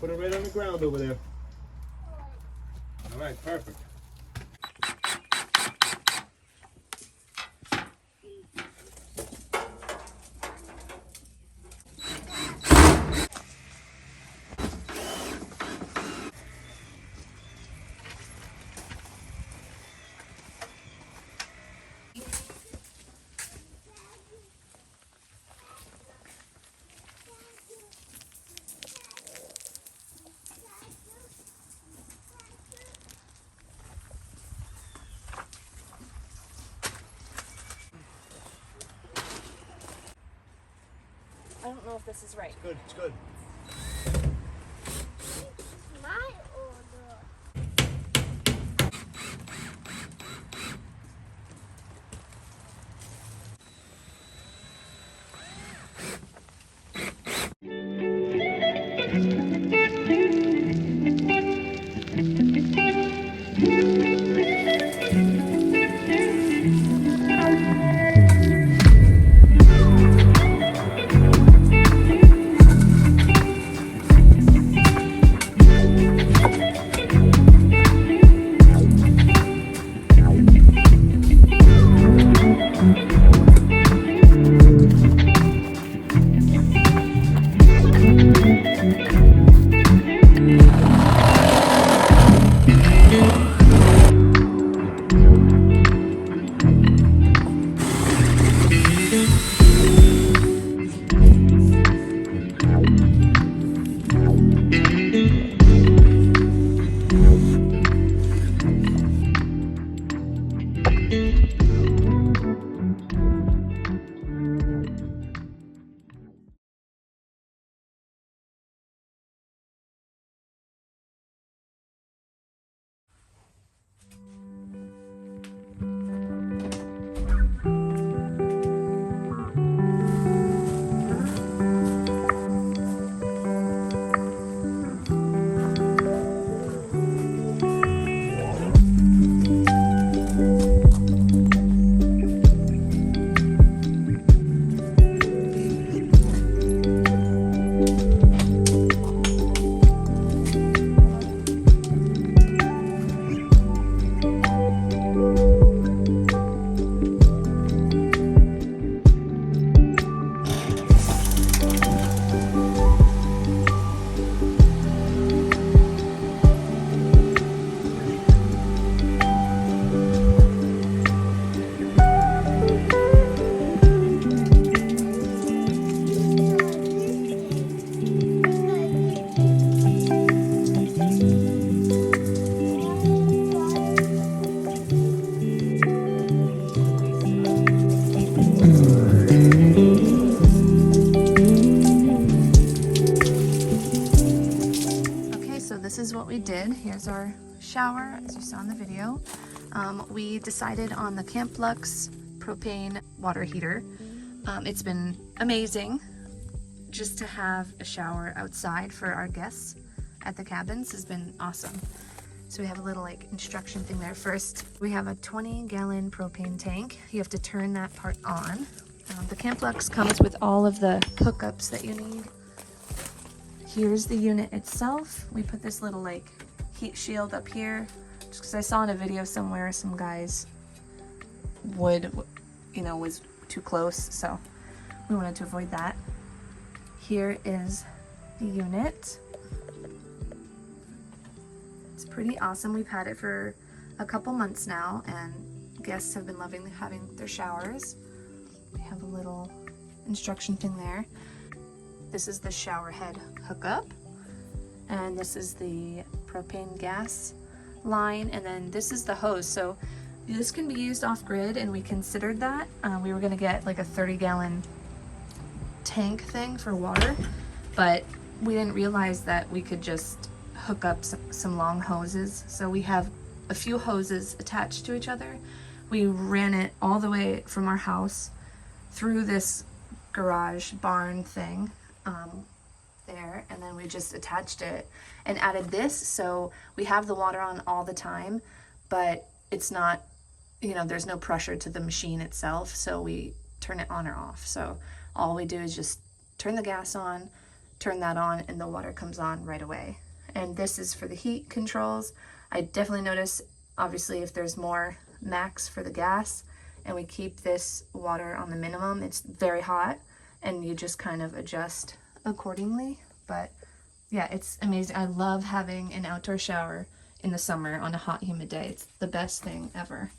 Put it right on the ground over there. All right, perfect. I don't know if this is right. It's good, it's good. My order. is our shower, as you saw in the video. We decided on the Camplux propane water heater. It's been amazing just to have a shower outside for our guests at the cabins has been awesome. So we have a little like instruction thing there. First, we have a 20-gallon propane tank. You have to turn that part on. The Camplux comes with all of the hookups that you need. Here's the unit itself. We put this little like heat shield up here, just because I saw in a video somewhere some guys would, you know, was too close, so we wanted to avoid that. Here is the unit. It's pretty awesome. We've had it for a couple months now, and guests have been loving having their showers. We have a little instruction thing there. This is the shower head hookup, and this is the propane gas line, and then this is the hose. So this can be used off-grid, and we considered that. We were gonna get like a 30-gallon tank thing for water, but we didn't realize that we could just hook up some long hoses. So we have a few hoses attached to each other. We ran it all the way from our house through this garage barn thing there, and then we just attached it and added this, so we have the water on all the time, but it's not, you know, there's no pressure to the machine itself, so we turn it on or off. So all we do is just turn the gas on, turn that on, and the water comes on right away. And this is for the heat controls. I definitely notice, obviously, if there's more max for the gas, and we keep this water on the minimum, it's very hot, and you just kind of adjust accordingly. But yeah, it's amazing. I love having an outdoor shower in the summer on a hot, humid day. It's the best thing ever.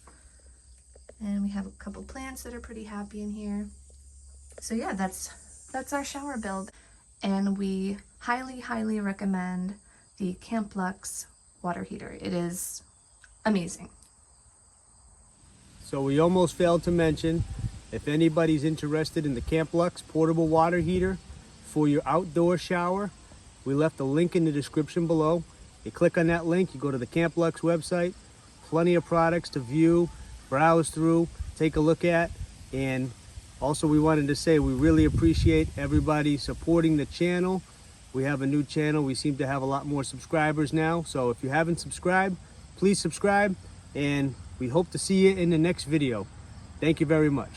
And we have a couple plants that are pretty happy in here. So yeah, that's our shower build. And we highly, highly recommend the Camplux water heater. It is amazing. So we almost failed to mention, if anybody's interested in the Camplux portable water heater for your outdoor shower, we left a link in the description below. You click on that link, you go to the Camplux website, plenty of products to view, browse through, take a look at. And also we wanted to say we really appreciate everybody supporting the channel. We have a new channel. We seem to have a lot more subscribers now. So if you haven't subscribed, please subscribe, and we hope to see you in the next video. Thank you very much.